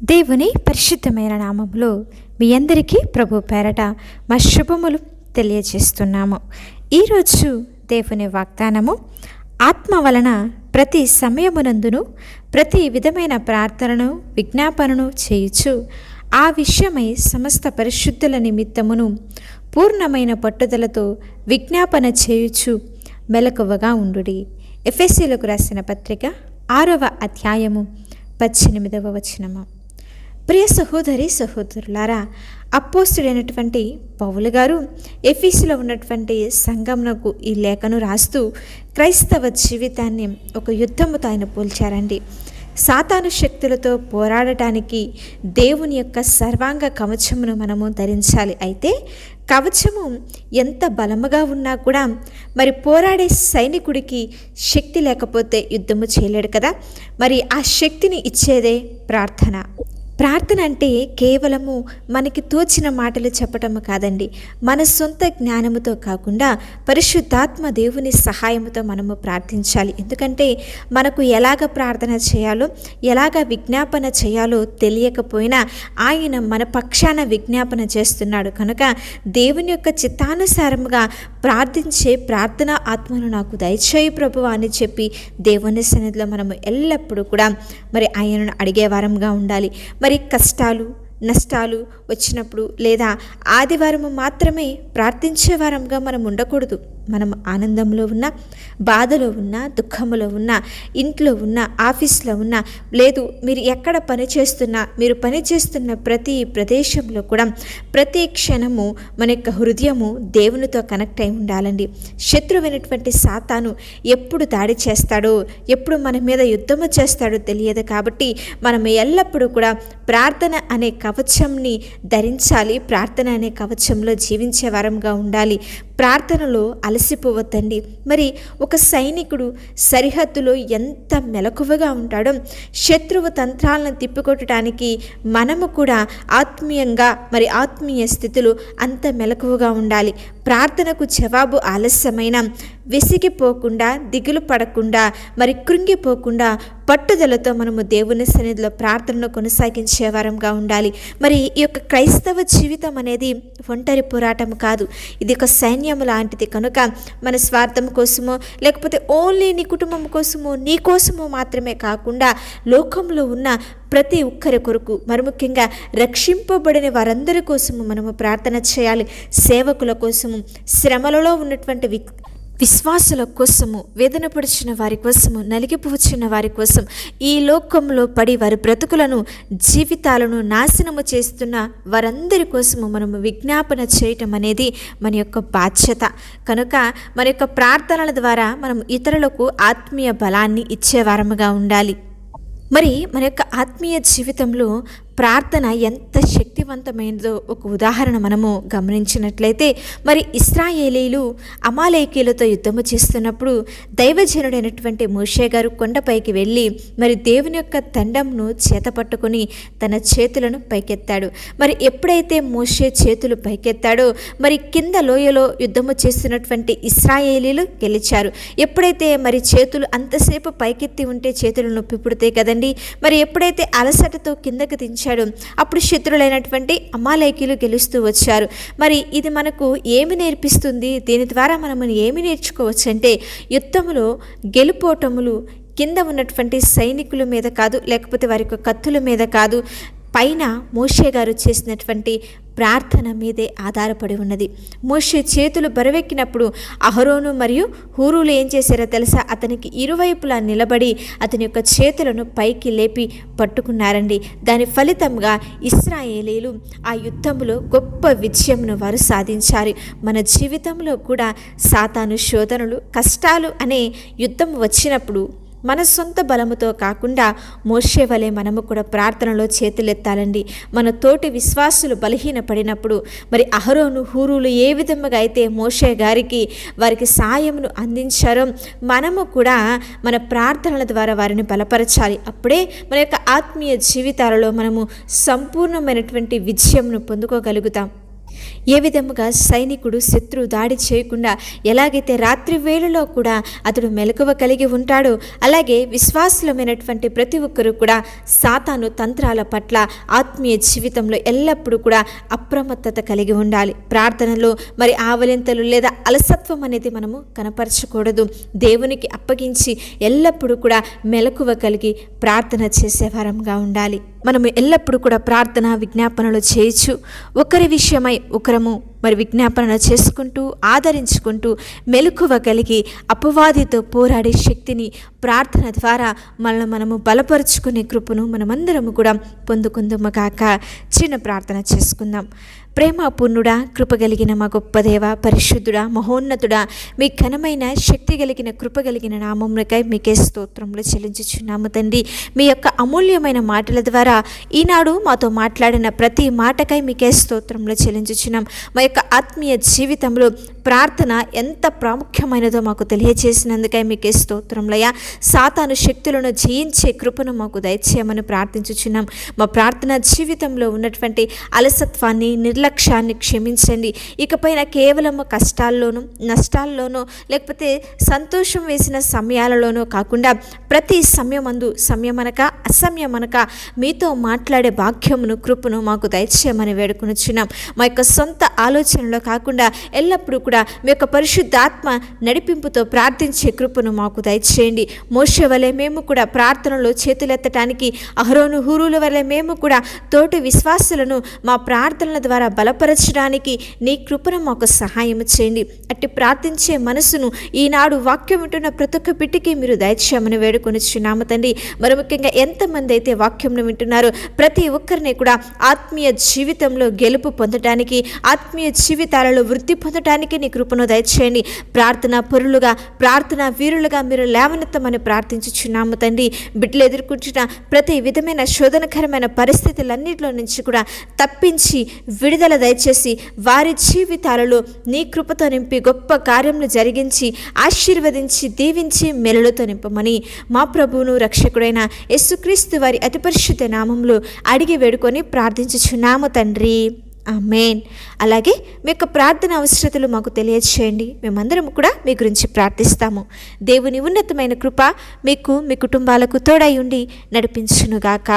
దేవుని పరిశుద్ధమైన నామములో మీ అందరికీ ప్రభు పేరట మా శుభములు తెలియజేస్తున్నాము. ఈరోజు దేవుని వాగ్దానము, ఆత్మ వలన ప్రతి సమయమునందును ప్రతి విధమైన ప్రార్థనను విజ్ఞాపనను చేయుచు ఆ విషయమై సమస్త పరిశుద్ధుల నిమిత్తమును పూర్ణమైన పట్టుదలతో విజ్ఞాపన చేయుచు మెలకువగా ఉండుడి. ఎఫెసీయులకు రాసిన పత్రిక 6వ అధ్యాయము 18వ వచనము. ప్రియ సహోదరి సహోదరులారా, అపోస్తుడైనటువంటి పౌలు గారు ఎఫెసీలో ఉన్నటువంటి సంఘమునకు ఈ లేఖను రాస్తూ క్రైస్తవ జీవితాన్ని ఒక యుద్ధముతో ఆయన పోల్చారండి. సాతాను శక్తులతో పోరాడటానికి దేవుని యొక్క సర్వాంగ కవచమును మనము ధరించాలి. అయితే కవచము ఎంత బలముగా ఉన్నా కూడా మరి పోరాడే సైనికుడికి శక్తి లేకపోతే యుద్ధము చేయలేడు కదా. మరి ఆ శక్తిని ఇచ్చేదే ప్రార్థన. ప్రార్థన అంటే కేవలము మనకి తోచిన మాటలు చెప్పటము కాదండి. మన సొంత జ్ఞానముతో కాకుండా పరిశుద్ధాత్మ దేవుని సహాయముతో మనము ప్రార్థించాలి. ఎందుకంటే మనకు ఎలాగ ప్రార్థన చేయాలో, ఎలాగ విజ్ఞాపన చేయాలో తెలియకపోయినా ఆయన మన పక్షాన విజ్ఞాపన చేస్తున్నాడు. కనుక దేవుని యొక్క చిత్తానుసారముగా ప్రార్థించే ప్రార్థనా ఆత్మను నాకు దయచేయి ప్రభువా అని చెప్పి దేవుని సన్నిధిలో మనము ఎల్లప్పుడూ కూడా మరి ఆయనను అడిగేవారంగా ఉండాలి. మరి కష్టాలు నష్టాలు వచ్చినప్పుడు లేదా ఆదివారము మాత్రమే ప్రార్థించే వారంగా మనం ఉండకూడదు. మనం ఆనందంలో ఉన్నా, బాధలో ఉన్నా, దుఃఖంలో ఉన్నా, ఇంట్లో ఉన్నా, ఆఫీస్లో ఉన్నా, లేదు మీరు ఎక్కడ పని చేస్తున్నా, మీరు పని చేస్తున్న ప్రతి ప్రదేశంలో కూడా ప్రతి క్షణము మన యొక్క హృదయము దేవునితో కనెక్ట్ అయి ఉండాలండి. శత్రువైనటువంటి సాతాను ఎప్పుడు దాడి చేస్తాడో, ఎప్పుడు మన మీద యుద్ధము చేస్తాడో తెలియదు. కాబట్టి మనం ఎల్లప్పుడూ కూడా ప్రార్థన అనే కవచంని ధరించాలి. ప్రార్థన అనే కవచంలో జీవించే వరంగా ఉండాలి. ప్రార్థనలో అలసిపోవద్దండి. మరి ఒక సైనికుడు సరిహద్దులో ఎంత మెలకువగా ఉంటాడో, శత్రువు తంత్రాలను తిప్పికొట్టడానికి మనము కూడా ఆత్మీయంగా మరి ఆత్మీయ స్థితిలో అంత మెలకువగా ఉండాలి. ప్రార్థనకు జవాబు ఆలస్యమైన విసిగిపోకుండా, దిగులు పడకుండా, మరి కృంగిపోకుండా పట్టుదలతో మనము దేవుని సన్నిధిలో ప్రార్థనను కొనసాగించే వారంగా ఉండాలి. మరి ఈ యొక్క క్రైస్తవ జీవితం అనేది ఒంటరి పోరాటం కాదు, ఇది ఒక సైన్యం లాంటిది. కనుక మన స్వార్థం కోసమో లేకపోతే ఓన్లీ నీ కుటుంబం కోసమో నీ కోసమో మాత్రమే కాకుండా లోకంలో ఉన్న ప్రతి ఒక్కరి కొరకు, మరి ముఖ్యంగా రక్షింపబడిన వారందరి కోసము మనము ప్రార్థన చేయాలి. సేవకుల కోసము, శ్రమలలో ఉన్నటువంటి విశ్వాసుల కోసము, వేదన పడిచిన వారి కోసము, నలిగిపోవచ్చిన వారి కోసం, ఈ లోకంలో పడి వారి బ్రతుకులను జీవితాలను నాశనము చేస్తున్న వారందరి కోసము మనము విజ్ఞాపన చేయటం అనేది మన యొక్క బాధ్యత. కనుక మన యొక్క ప్రార్థనల ద్వారా మనం ఇతరులకు ఆత్మీయ బలాన్ని ఇచ్చేవారముగా ఉండాలి. మరి మన యొక్క ఆత్మీయ జీవితంలో ప్రార్థన ఎంత శక్తివంతమైనదో ఒక ఉదాహరణ మనము గమనించినట్లయితే, మరి ఇశ్రాయేలీలు అమాలేకీలతో యుద్ధము చేస్తున్నప్పుడు దైవజనుడైనటువంటి మోషే గారు కొండపైకి వెళ్ళి మరి దేవుని యొక్క దండంను చేతపట్టుకొని తన చేతులను పైకెత్తాడు. మరి ఎప్పుడైతే మోషే చేతులు పైకెత్తాడో మరి కింద లోయలో యుద్ధము చేస్తున్నటువంటి ఇశ్రాయేలీలు గెలిచారు. ఎప్పుడైతే మరి చేతులు అంతసేపు పైకెత్తి ఉంటే చేతులు నొప్పి పుడతాయి కదండి. మరి ఎప్పుడైతే అలసటతో కిందకి దించాడు అప్పుడు శత్రులైనటువంటి అమాలేకీలు గెలుస్తూ వచ్చారు. మరి ఇది మనకు ఏమి నేర్పిస్తుంది? దీని ద్వారా మనం ఏమి నేర్చుకోవచ్చు అంటే, యుద్ధములో గెలుపోటములు కింద ఉన్నటువంటి సైనికుల మీద కాదు, లేకపోతే వారి యొక్క కత్తుల మీద కాదు, పైన మోషే గారు చేసినటువంటి ప్రార్థన మీదే ఆధారపడి ఉన్నది. మోషే చేతులు బరువెక్కినప్పుడు అహరోను మరియు హూరులు ఏం చేశారో తెలుసా? అతనికి ఇరువైపులా నిలబడి అతని యొక్క చేతులను పైకి లేపి పట్టుకున్నారండి. దాని ఫలితంగా ఇశ్రాయేలీలు ఆ యుద్ధంలో గొప్ప విజయమును వారు సాధించారు. మన జీవితంలో కూడా సాతాను శోధనలు, కష్టాలు అనే యుద్ధం వచ్చినప్పుడు మన సొంత బలముతో కాకుండా మోషే వలె మనము కూడా ప్రార్థనలో చేతులెత్తాలండి. మన తోటి విశ్వాసులు బలహీనపడినప్పుడు మరి అహరోను హూరులు ఏ విధముగా అయితే మోషే గారికి వారికి సాయమును అందించారో మనము కూడా మన ప్రార్థనల ద్వారా వారిని బలపరచాలి. అప్పుడే మన యొక్క ఆత్మీయ జీవితాలలో మనము సంపూర్ణమైనటువంటి విజయంను పొందుకోగలుగుతాం. ఏ విధముగా సైనికుడు శత్రు దాడి చేయకుండా ఎలాగైతే రాత్రి వేళలో కూడా అతడు మెలకువ కలిగి ఉంటాడో, అలాగే విశ్వాసులమైనటువంటి ప్రతి ఒక్కరూ కూడా సాతాను తంత్రాల పట్ల ఆత్మీయ జీవితంలో ఎల్లప్పుడూ కూడా అప్రమత్తత కలిగి ఉండాలి. ప్రార్థనలో మరి ఆవలింతలు లేదా అలసత్వం అనేది మనము కనపరచకూడదు. దేవునికి అప్పగించి ఎల్లప్పుడూ కూడా మెలకువ కలిగి ప్రార్థన చేసేవారంగా ఉండాలి. మనము ఎల్లప్పుడూ కూడా ప్రార్థన విజ్ఞాపనలు చేయొచ్చు. ఒకరి విషయమై ఒకరము మరి విజ్ఞాపన చేసుకుంటూ ఆదరించుకుంటూ మెలకువ కలిగి అపవాదితో పోరాడే శక్తిని ప్రార్థన ద్వారా మనము బలపరుచుకునే కృపను మనమందరము కూడా పొందుకుందాము కాక. చిన్న ప్రార్థన చేసుకుందాం. ప్రేమపూర్ణుడా, కృపగలిగిన మా గొప్ప దేవ, పరిశుద్ధుడా, మహోన్నతుడా, మీ ఘనమైన శక్తి కలిగిన కృపగలిగిన నామములకై మీకే స్తోత్రములు చెల్లించుచున్నాము తండ్రి. మీ యొక్క అమూల్యమైన మాటల ద్వారా ఈనాడు మాతో మాట్లాడిన ప్రతి మాటకై మీకే స్తోత్రములు చెల్లించుచున్నాం. మా యొక్క ఆత్మీయ జీవితంలో ప్రార్థన ఎంత ప్రాముఖ్యమైనదో మాకు తెలియజేసినందుకై మీకే స్తోత్రములయ్యా. సాతాను శక్తులను జయించే కృపను మాకు దయచేయమని ప్రార్థించుచున్నాం. మా ప్రార్థన జీవితంలో ఉన్నటువంటి అలసత్వాన్ని, నిర్లక్ష్యాన్ని క్షమించండి. ఇకపైన కేవలం కష్టాల్లోనూ, నష్టాల్లోనూ, లేకపోతే సంతోషం వేసిన సమయాలలోనూ కాకుండా ప్రతి సమయమందు సమయమనక అసమయమనక మీతో మాట్లాడే భాగ్యమును, కృపను మాకు దయచేయమని వేడుకొనుచున్నాం. మా యొక్క సొంత ఆలోచనలో కాకుండా ఎల్లప్పుడూ కూడా మీ యొక్క పరిశుద్ధాత్మ నడిపింపుతో ప్రార్థించే కృపను మాకు దయచేయండి. మోషే వలె మేము కూడా ప్రార్థనలో చేతులెత్తటానికి, అహరోను హూరుల వలె మేము కూడా తోటి విశ్వాసులను మా ప్రార్థనల ద్వారా బలపరచడానికి నీ కృపను మాకు సహాయం చేయండి. అట్టి ప్రార్థించే మనసును ఈనాడు వాక్యం వింటున్న ప్రతి ఒక్క బిడ్డకి మీరు దయచేయమని వేడుకొనిచున్నాము తండ్రి. మరి ముఖ్యంగా ఎంతమంది అయితే వాక్యంను వింటున్నారో ప్రతి ఒక్కరిని కూడా ఆత్మీయ జీవితంలో గెలుపు పొందడానికి, ఆత్మీయ జీవితాలలో వృద్ధి పొందడానికి నీ కృపను దయచేయండి. ప్రార్థన పరులుగా, ప్రార్థన వీరులుగా మీరు లేవనెత్తమని ప్రార్థించుచున్నాము తండ్రి. బిడ్డలు ఎదుర్కొంటున్న ప్రతి విధమైన శోధనకరమైన పరిస్థితులన్నింటిలో నుంచి కూడా తప్పించి విడుదల దయచేసి వారి జీవితాలలో నీ కృపతో నింపి గొప్ప కార్యములు జరిగించి ఆశీర్వదించి దీవించి మెలలతో నింపమని మా ప్రభువును రక్షకుడైన యేసుక్రీస్తు వారి అతి పరిశుద్ధ నామములో అడిగి వేడుకొని ప్రార్థించుచున్నాము తండ్రి. ఆమేన్. అలాగే మీ యొక్క ప్రార్థన అవసరతలు మాకు తెలియజేయండి. మేమందరం కూడా మీ గురించి ప్రార్థిస్తాము. దేవుని ఉన్నతమైన కృప మీకు, మీ కుటుంబాలకు తోడై ఉండి నడిపించునుగాక.